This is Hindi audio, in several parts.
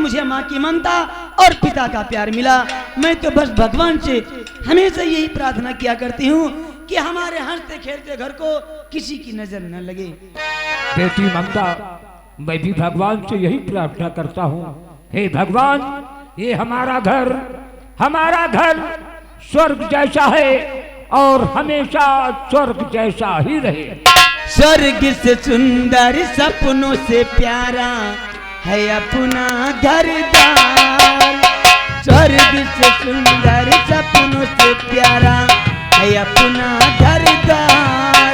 मुझे माँ की ममता और पिता का प्यार मिला। मैं तो बस भगवान से हमेशा यही प्रार्थना किया करती हूँ कि हमारे हंसते खेलते घर को किसी की नजर न लगे। बेटी ममता, मैं भी भगवान से यही प्रार्थना करता हूँ, हे भगवान, ये हमारा घर स्वर्ग जैसा है और हमेशा स्वर्ग जैसा ही रहे। स्वर्ग से सुंदर सपनों से प्यारा है अपना घर-द्वार। स्वर्ग से सुंदर सपनों से प्यारा है अपना घर-द्वार।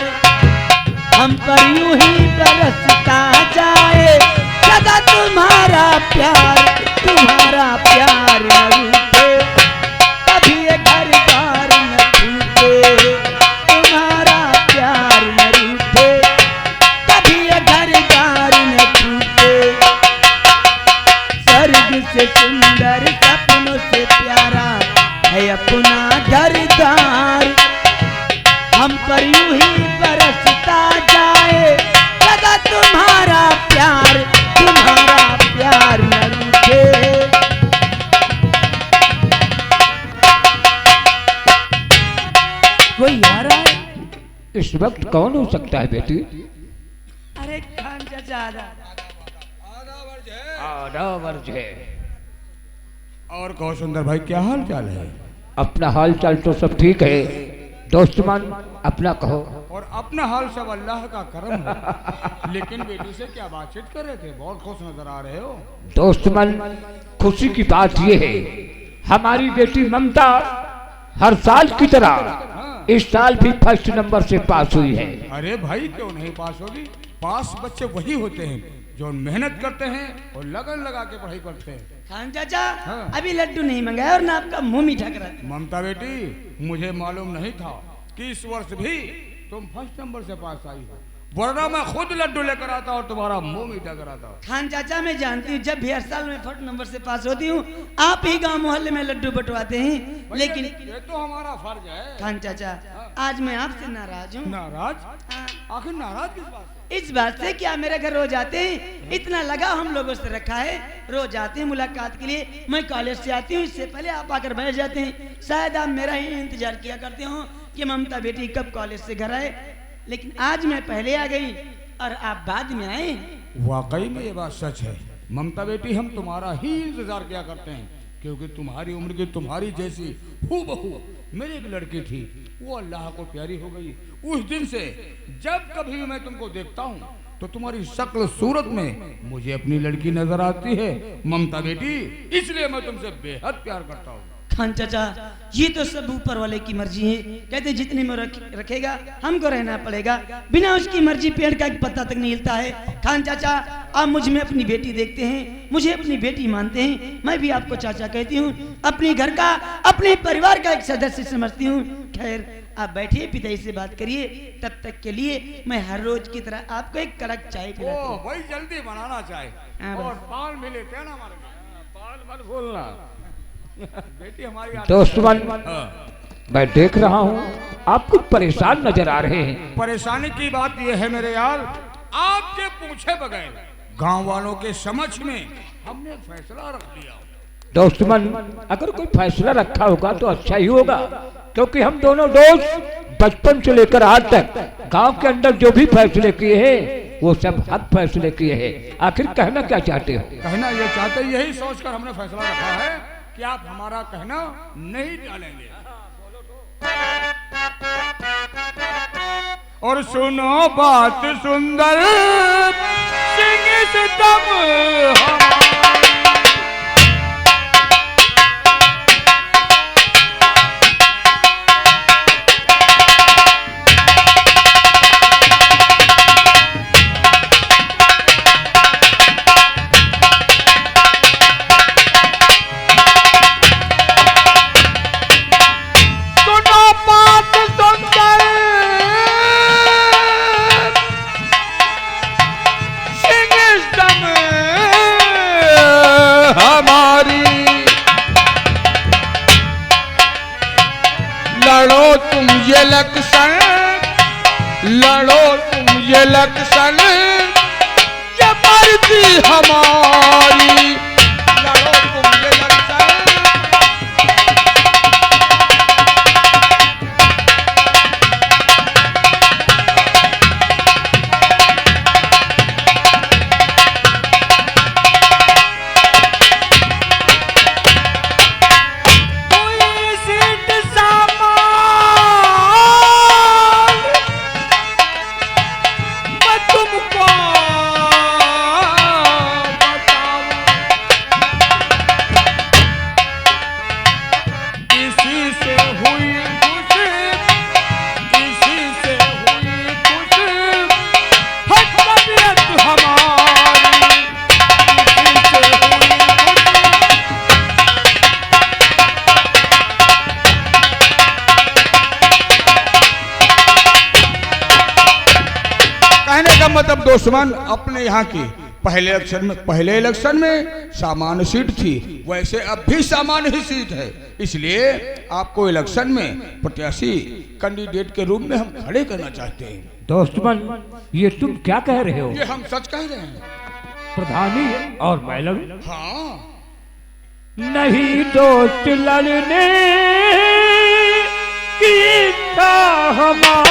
हम पर यूं ही बरसता जाए सदा तुम्हारा प्यार न रूठे, कभी ये घर-द्वार न टूटे। तुम्हारा प्यार न रूठे, कभी ये घर-द्वार न टूटे। स्वर्ग से सुंदर सपनों से प्यारा है अपना घर-द्वार। हम पर यूं ही बरसता जाए सदा तुम्हारा प्यार न रूठे। कोई आ रहा है? इस वक्त कौन हो सकता है बेटी? अरे खान चाचा आधा वर्ष है। और कहो सुंदर भाई, क्या हाल चाल है? अपना हाल चाल तो सब ठीक है, दोस्तमान अपना कहो। और अपना हाल सब अल्लाह का करम है। लेकिन बेटी से क्या बातचीत कर रहे थे? बहुत खुश नजर आ रहे हो। दोस्तमान, खुशी की बात यह है, हमारी बेटी ममता हर साल की तरह इस साल भी फर्स्ट नंबर से पास हुई है। अरे भाई, क्यों नहीं पास होगी? पास बच्चे वही होते हैं जो मेहनत करते हैं और लगन लगा के पढ़ाई करते हैं। खान चाचा, अभी लड्डू नहीं मंगाया और ना आपका मुंह मीठा करा। ममता बेटी, मुझे मालूम नहीं था कि इस वर्ष भी तुम फर्स्ट नंबर से पास आई हो, वरना मैं खुद लड्डू लेकर आता और तुम्हारा मुंह मीठा कराता। खान चाचा, मैं जानती हूँ जब भी हर साल मैं फर्स्ट नंबर से पास होती हूँ आप ही गांव मोहल्ले में लड्डू बंटवाते हैं, लेकिन ये तो हमारा फर्ज है। खान चाचा, आज मैं आपसे नाराज हूँ। नाराज? हाँ। आखिर नाराज किस बात से? इस बात से कि आप मेरे घर रोज आते हैं, इतना लगाव हम लोगों से रखा है, रोज आते हैं मुलाकात के लिए। मैं कॉलेज से आती हूँ, इससे पहले आप आकर बैठ जाते हैं। शायद आप मेरा ही इंतजार किया करते हो कि ममता बेटी कब कॉलेज से घर आए, लेकिन आज मैं पहले आ गई और आप बाद में आए। वाकई में ये बात सच है ममता बेटी, हम तुम्हारा ही इंतजार किया करते हैं, क्योंकि तुम्हारी उम्र की तुम्हारी जैसी हूबहू मेरी एक लड़की थी, वो अल्लाह को प्यारी हो गई। उस दिन से जब कभी भी मैं तुमको देखता हूँ तो तुम्हारी शक्ल सूरत में मुझे अपनी लड़की नजर आती है ममता बेटी, इसलिए मैं तुमसे बेहद प्यार करता हूँ। खान चाचा, ये तो सब ऊपर वाले की मर्जी है, कहते जितनी में रखेगा हमको रहना पड़ेगा, बिना उसकी मर्जी पेड़ का एक पत्ता तक नहीं हिलता है। खान चाचा, आप मुझ में अपनी बेटी देखते हैं, मुझे अपनी बेटी मानते हैं, मैं भी आपको चाचा कहती हूँ, अपने घर का, अपने परिवार का एक सदस्य समझती हूँ। खैर, आप बैठिए, पिताजी से बात करिए, तब तक के लिए मैं हर रोज की तरह आपको एक कड़क चाय पिलाती हूँ। वही जल्दी बनाना चाहे और पान भी लेते हैं ना हमारे, पान मत भूलना बेटी हमारी। दोस्तवन, मैं देख रहा हूँ आप कुछ परेशान नजर आ रहे हैं। परेशानी की बात यह है मेरे यार, आपके पूछे बगैर गांव वालों के समझ में हमने फैसला रख लिया। दोस्तमन, अगर कोई फैसला रखा होगा तो अच्छा ही होगा, क्योंकि हम दोनों दोस्त बचपन से लेकर आज तक गांव के अंदर जो भी फैसले किए हैं वो सब हक फैसले किए हैं। आखिर कहना क्या चाहते हो? कहना ये चाहते, यही सोचकर हमने फैसला रखा है कि आप हमारा कहना नहीं टालेंगे। और सुनो बात सुंदर सिंह सितम लड़ो तुम ये इलेक्शन, ये मर्जी हमारी। मतलब दुश्मन अपने यहाँ की पहले इलेक्शन में सामान्य सीट थी, वैसे अब भी सामान्य ही सीट है। इसलिए आपको इलेक्शन में प्रत्याशी कैंडिडेट के रूप में हम खड़े करना चाहते हैं। दुश्मन, ये तुम क्या कह रहे हो? ये हम सच कह रहे हैं। प्रधानी और मैं लड़ूं? हाँ, नहीं दोस्त लड़ने की इच्छा हमारी,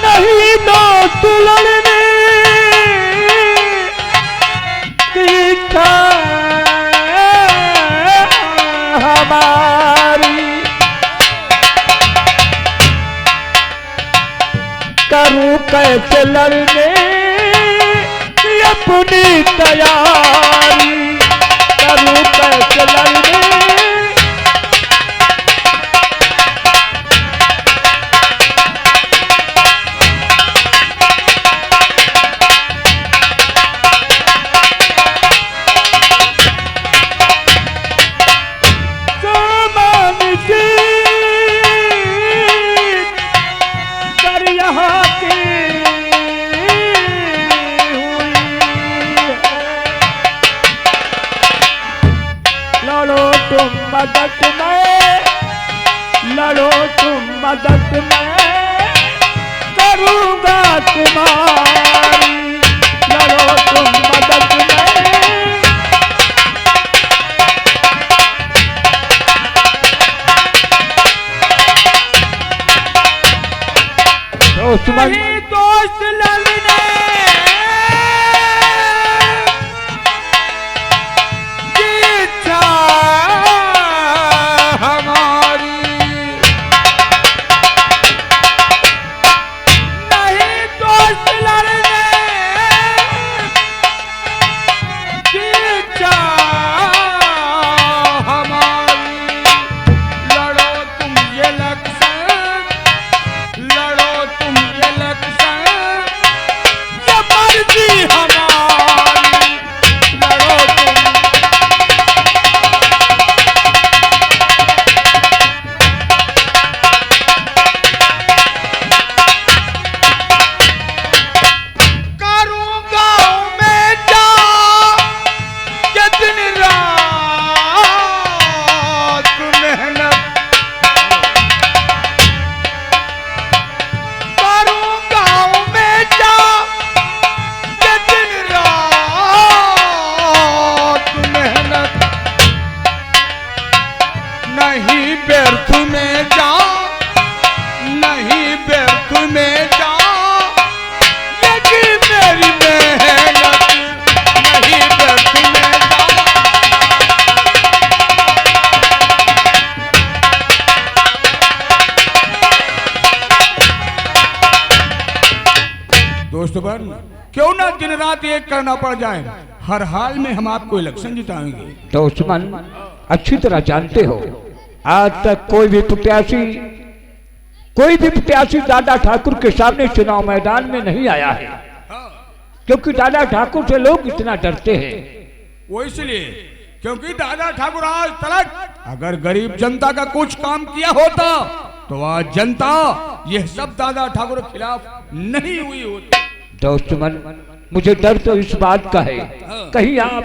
नहीं दोस्त लड़ने की इच्छा हमारी, करूं कैसे लड़ने की अपनी तैयारी, करूं कैसे लड़ने मदद में, लड़ो तुम मदद में, करूँगा तुम्हारी, लड़ो तुम मदद में। दुश्मन दोस्त लड़ने की इच्छा हमारी, नहीं दोस्त लड़ने की इच्छा हमारी, लड़ो तुम ये इलेक्शन, लड़ो तुम ये इलेक्शन, ये मर्जी हमारी, लड़ो तुम। करूं गाँव में जा के दिन रात मेहनत, करूं गाँव में जा के दिन रात मेहनत, नहीं व्यर्थ में जा, नहीं व्यर्थ में जा, ये की मेरी मेहनत, नहीं व्यर्थ में जा। दोस्तों, क्यों ना दिन रात एक करना पड़ जाए, हर हाल में हम आपको इलेक्शन जिताएंगे। दुश्मन, अच्छी तरह जानते हो आज तक कोई भी प्रत्याशी दादा ठाकुर के सामने चुनाव मैदान में नहीं आया है, क्योंकि दादा ठाकुर से लोग इतना डरते हैं। वो इसलिए क्योंकि दादा ठाकुर आज तक अगर गरीब जनता का कुछ काम किया होता तो आज जनता यह सब दादा ठाकुर के खिलाफ नहीं हुई होती। दुश्मन, मुझे डर तो इस बात का है, कहीं आप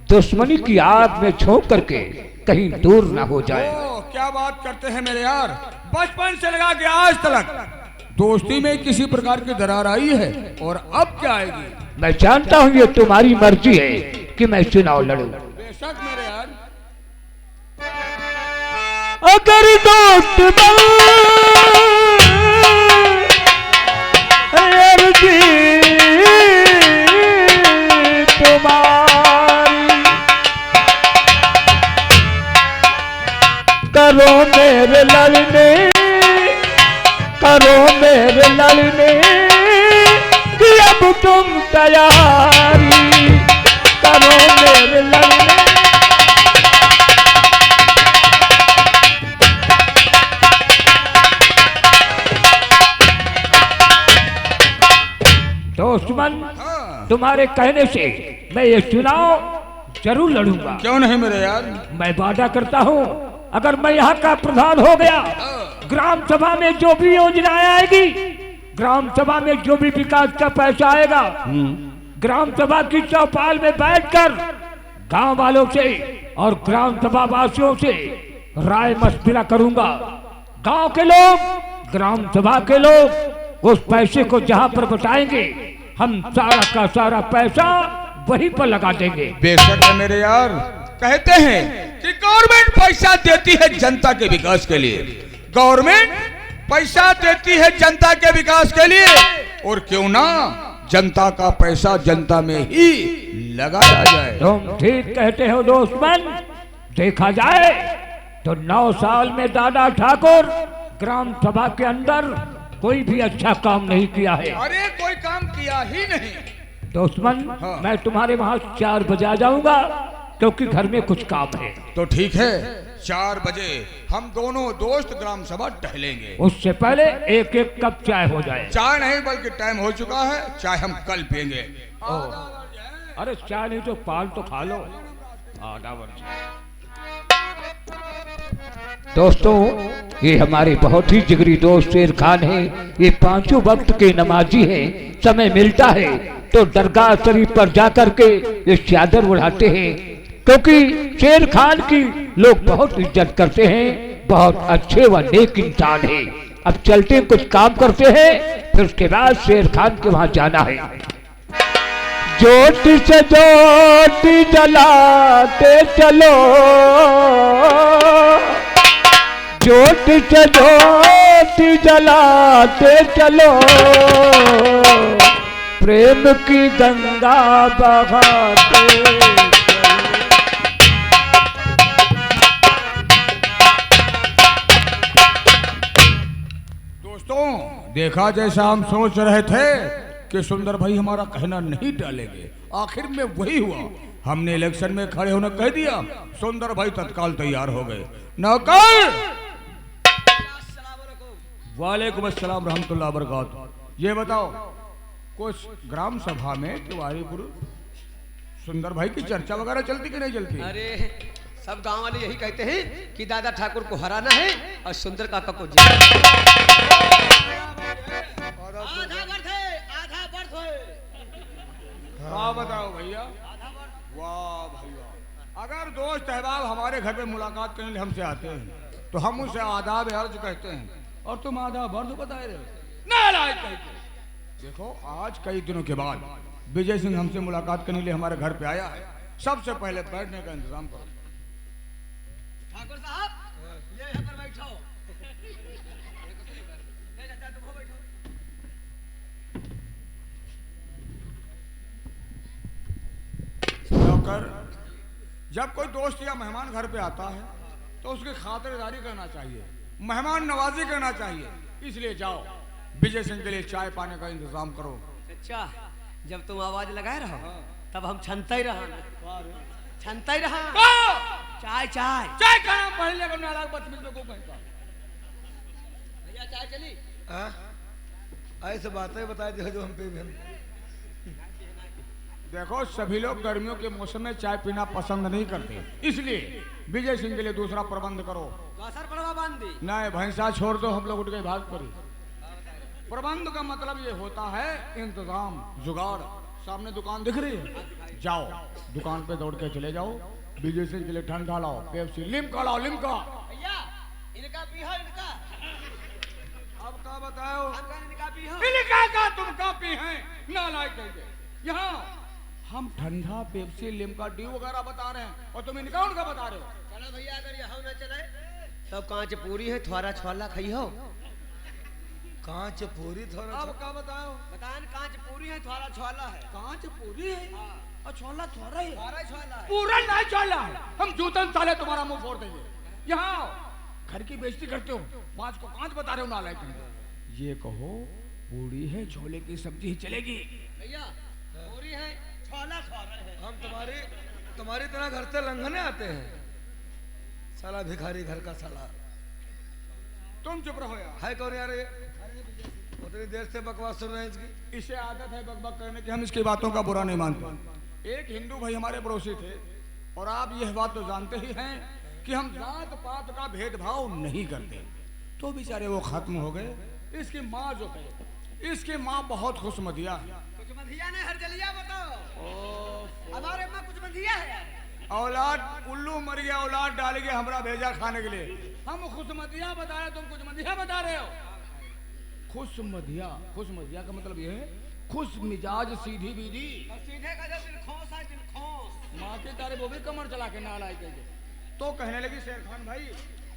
दुश्मनी की आग में झोंक करके कहीं दूर ना हो जाए। क्या बात करते हैं मेरे यार, बचपन से लगा के आज तक दोस्ती में किसी प्रकार की दरार आई है और अब क्या आएगी? मैं जानता हूँ ये तुम्हारी मर्जी है कि मैं चुनाव लड़ूं। बेशक मेरे यार, अगर दोस्त अर्जी तुम्हारी, करो मेरे लड़ने, करो मेरे लड़ने कि अब तुम तैयारी, करो मेरे लड़ने। दुश्मन हाँ। तुम्हारे कहने से मैं ये चुनाव जरूर लड़ूंगा। क्यों नहीं मेरे यार? मैं वादा करता हूँ अगर मैं यहाँ का प्रधान हो गया, ग्राम सभा में जो भी योजनाएं आएगी, ग्राम सभा में जो भी विकास का पैसा आएगा, ग्राम सभा की चौपाल में बैठकर गांव वालों से और ग्राम सभा वासियों से राय मशविरा करूंगा। गांव के लोग, ग्राम सभा के लोग उस पैसे को जहां पर बचाएंगे, हम सारा का सारा पैसा वहीं पर लगा देंगे। बेशक है मेरे यार। कहते हैं कि गवर्नमेंट पैसा देती है जनता के विकास के लिए, गवर्नमेंट पैसा देती है जनता के विकास के लिए, और क्यों ना जनता का पैसा जनता में ही लगाया जाए। तुम ठीक कहते हो दुश्मन। देखा जाए तो 9 साल में दादा ठाकुर ग्राम सभा के अंदर कोई भी अच्छा काम नहीं किया है। अरे कोई काम किया ही नहीं। दुश्मन, हाँ। मैं तुम्हारे वहां 4 बजे आ जाऊंगा क्योंकि घर में कुछ काम है। तो ठीक है, 4 बजे हम दोनों दोस्त ग्राम सभा टहलेंगे। उससे पहले एक एक कप चाय हो जाए। चाय नहीं बल्कि टाइम हो चुका है, चाय हम कल पियेंगे। अरे चाय नहीं तो पान तो खा लो। आधा वर्ष। दोस्तों, ये हमारे बहुत ही जिगरी दोस्त शेर खान है। ये 5 वक्त के नमाजी हैं। समय मिलता है तो दरगाह शरीफ पर जाकर के ये चादर उड़ाते हैं, क्योंकि शेर खान की लोग बहुत इज्जत करते हैं। बहुत अच्छे व नेक इंसान है। अब चलते कुछ काम करते हैं, फिर उसके बाद शेर खान के वहां जाना है। ज्योति से ज्योति जलाते चलो, ज्योति से ज्योति जलाते चलो, प्रेम की गंगा बहाते चलो। दोस्तों, देखा जैसा हम सोच रहे थे कि सुंदर भाई हमारा कहना नहीं टालेंगे, आखिर में वही हुआ। हमने इलेक्शन में खड़े होने कह दिया, सुंदर भाई तत्काल तैयार हो गए। नौकर, वालेकुम अस्सलाम रहमतुल्लाह बरकात। ये बताओ, कुछ ग्राम सभा में तिवारी पुरुष सुंदर भाई की चर्चा वगैरह चलती कि नहीं चलती? अरे सब गांव वाले यही कहते हैं कि दादा ठाकुर को हराना है और सुंदर काका को जीतना वाह बताओ भैया, वाह भैया। अगर दोस्त अहबाब हमारे घर पे मुलाकात करने हमसे आते हैं तो हम उसे आदाब अर्ज कहते हैं, और तुम आदाब अर्ज बताए रहे हो। नालायक कहते हैं। देखो, आज कई दिनों के बाद विजय सिंह हमसे मुलाकात करने के लिए हमारे घर पे आया है। सबसे पहले बैठने का इंतजाम करो। ठाकुर साहब, ये यहाँ पर बैठो। नौकर, जब कोई दोस्त या मेहमान घर पे आता है तो उसकी खातिरदारी करना चाहिए, मेहमान नवाजी करना चाहिए। इसलिए जाओ, विजय सिंह के लिए चाय पाने का इंतजाम करो। अच्छा, जब तुम आवाज लगाए रहो तब हम छनता ही रहा, छनता ही रहा। चाय चाय चाय कहाँ पहले को नालायक बदतमीज को कहता। भैया चाय चली? ऐसे बातें बताए जो हम पे भी। देखो, सभी लोग गर्मियों के मौसम में चाय पीना पसंद नहीं करते, इसलिए विजय सिंह के लिए दूसरा प्रबंध करो। कासर पड़वा बांध दी। नहीं, भैंसा छोड़ दो, हम लोग उठ गए भाग पड़ी। प्रबंध का मतलब ये होता है इंतजाम, जुगाड़। सामने दुकान दिख रही है, जाओ दुकान पे दौड़ के चले जाओ, विजय सिंह के लिए ठंडा लाओ, पेप्सी, लिम्का लाओ, लिम्का। भैया इनका पीहो, इनका अब क्या बताओ? इनका पीहो। इनका का तुम का पी हैं? नालायक कहेंगे। यहाँ हम ठंडा, पेप्सी, लिम्का, ड्यू वगैरह बता रहे हैं और तुम इनका उनका बता रहे हो। चलो भैया, अगर यहाँ न चले तब कांच पूरी है, थोड़ा छोला खाई हो। कांच पूरी थोड़ा। अब क्या बताओ? बतान कांच पूरी है, थोड़ा छोला है। कांच पूरी है और छोला थोड़ा है। थोड़ा छोला है। पूरा नहीं छोला है, हम जूतन साले तुम्हारा मुंह फोड़ देंगे। यहाँ घर की बेइज्जती करते हो, 5 को 5 बता रहे हो नालायक। ये कहो, पूरी है, छोले की सब्जी चलेगी। भैया पूरी है, छोला खा रहे हैं। हम तुम्हारी तरह घर से लंघने आते हैं। साला भिखारी घर का साला। तुम चुप रहो यार। है कौन यार ये? उतनी देर से बकवास सुन रहे हैं इसकी। इसे आदत है बकबक करने की, हम इसकी बातों का बुरा नहीं मानते। एक हिंदू भाई हमारे पड़ोसी थे, और आप यह बात तो जानते ही हैं कि हम जात पात का भेदभाव नहीं करते। तो बेचारे वो खत्म हो गए। इसकी माँ जो है, इसकी माँ बहुत खुशमदिया है। कुछ बंधिया ने हर जलिया बताओ। हमारे माँ कुछ बंधिया है। औलाद उल्लू मर गया, औलाद डाल गया, हमरा भेजा खाने के लिए। हम खुशमदिया बता रहे, तुम कुछ मदिया बता रहे हो। खुशमदिया, खुशमदिया का मतलब यह है खुश मिजाज, सीधी बीदी। सीधे का जो दिल खोस है, दिल खोस। माँ के तारे वो भी कमर चला के ना लाए कहे। तो कहने लगी शेर खान भाई,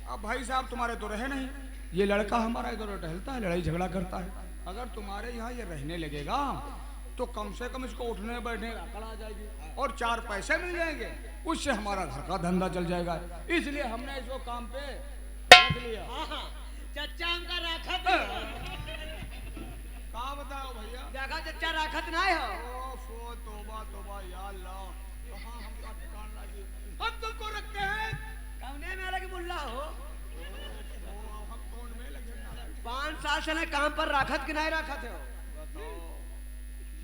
अब भाई साहब तुम्हारे तो रहे नहीं, ये लड़का हमारा इधर टहलता है, लड़ाई झगड़ा करता है। अगर तुम्हारे यहाँ ये रहने लगेगा तो कम से कम इसको उठने बैठने का अकड़ आ जाएगी, और 4 पैसे मिल जाएंगे, उससे हमारा घर का धंधा चल जाएगा। इसलिए हमने इसको काम पे रख लिया। चच्चा हमका राखत कहा बताओ भैया, देखा चच्चा राखत ना हो। ओफो, तौबा तौबा, या अल्लाह, कहाँ हमका ठिकान लगी। हम तुमको रखते हैं कौने में लगी मुल्ला हो। हम कौन में लगे। 5 साल से ना काम पर राखत कि नहीं राखत हो।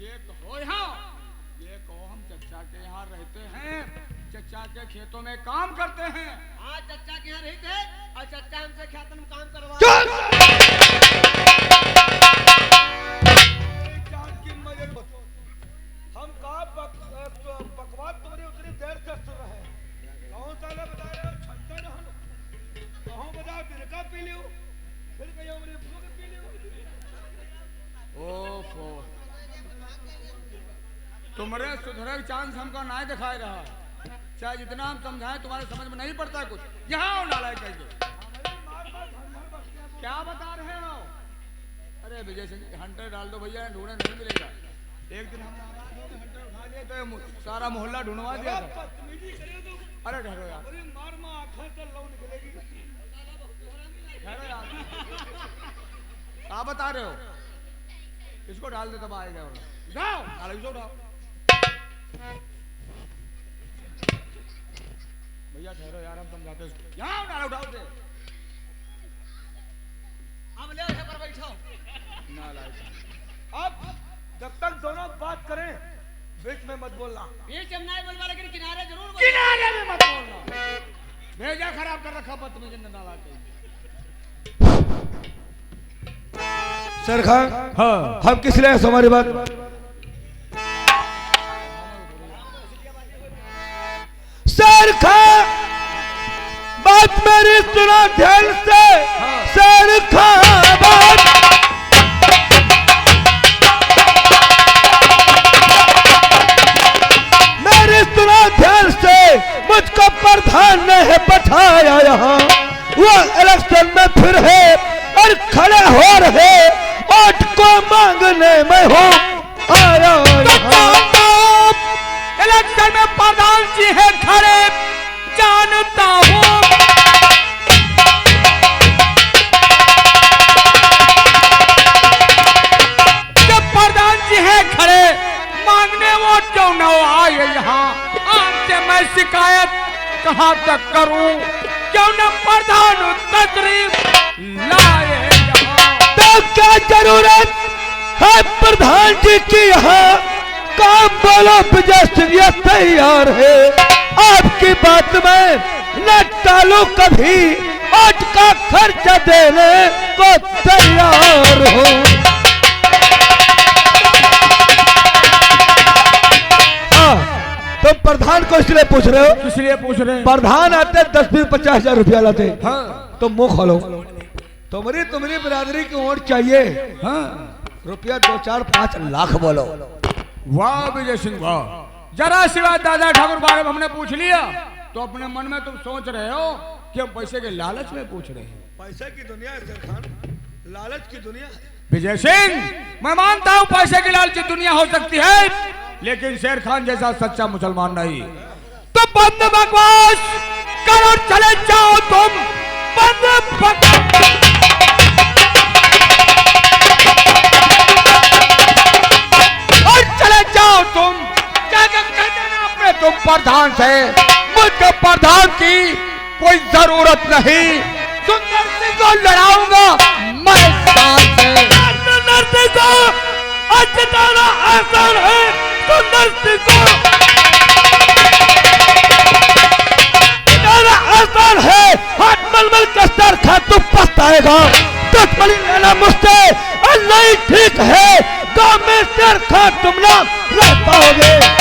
ये कहो यहाँ, ये कहो हम चचा के यहाँ रहते हैं, चचा के खेतों में काम करते हैं। हाँ, चच्चा के यहाँ रहते और चच्चा हमसे खेतन में काम करवा। हम कहा बकवास तुम्हारी उतनी देर से सुन रहे हैं। कौन सा बता रहे हो, छंटा रहन कहो बताओ, तिनका पी लियो, फिर कहियो मेरे फूल पी लियो। ओफो, तुम्हारे सुधरे चांस हमको ना दिखाई रहा। चाहे जितना हम समझाएं तुम्हारे समझ में नहीं पड़ता कुछ। यहाँ नालायक कहिए, क्या बता रहे हो। अरे विजय सिंह, हंटर डाल दो भैया, ढूंढे नहीं मिलेगा। एक दिन हमने हंटर उठा लिया तो सारा मोहल्ला ढूंढवा दिया था। अरे ठहरो यार, मार मां आंखें से लौ निकलेगी। ठहरो यार, क्या बता रहे हो। इसको डाल दे तब आएगा। जाओ नाले उठाओ भैया, ठहरो यार, हम समझाते हैं। यहाँ नाले उठाओ से। हम ले पर बैठो। अब जब तक दोनों बात करें बीच में मत बोलना। बीच में नहीं बोलवा, लेकिन किनारे जरूर बोल। किनारे में मत बोलना। भेजा खराब कर रखा बदतमीज नाला के। शेर खान, हाँ, हम किस लिए हमारी बात। शेर खान, बात मेरी सुनो ध्यान से। शेर खान, बात मेरी सुनो ध्यान से। मुझको प्रधान ने है बैठाया यहाँ, वो इलेक्शन में फिर है और खड़े हो रहे, वोट को मांगने में हो आया। इलेक्शन में प्रधान जी है खड़े, जानता हूँ। जब प्रधान जी है खड़े, मांगने वोट क्यों न आए यहाँ। आपसे मैं शिकायत कहाँ तक करूँ, क्यों न प्रधान तशरीफ लाए यहाँ। तो क्या जरूरत है प्रधान जी की यहाँ, काम बोलो विजय सिंह ये तैयार है। आपकी बात में न टालो कभी, वोट का खर्चा देने को तैयार हो। हाँ, तुम प्रधान को इसलिए पूछ रहे हो, इसलिए पूछ रहे हैं। प्रधान आते 10-20-50 हजार रुपया लाते। हाँ, तुम मुंह खोलो, तुम्हारी बिरादरी की वोट चाहिए। हाँ, रुपया 2-4-5 लाख बोलो। वाह विजय सिंह वाह। जरा सिवा दादा ठाकुर बारे में हमने पूछ लिया तो अपने मन में तुम सोच रहे हो कि हम पैसे के लालच में पूछ रहे हैं। पैसे की दुनिया है शेर खान, लालच की दुनिया है। विजय सिंह, मैं मानता हूँ पैसे की लालच की दुनिया हो सकती है, लेकिन शेर खान जैसा सच्चा मुसलमान नहीं। तो बंद बकवास करो, चले जाओ तुम। बंद और चले जाओ तुम। क्या कहते हैं अपने तुम प्रधान से, मुझे प्रधान की कोई जरूरत नहीं। सुंदर सिंह को लड़ाऊंगा मैं शान से। आसान है सुंदर सिंह को मिटाना आसान है। हाथ मलमल का सर खा तो पछताएगा। दुश्मनी लेना मुझसे और नहीं ठीक है। गाँव में सर खा तुम ना रह पाओगे।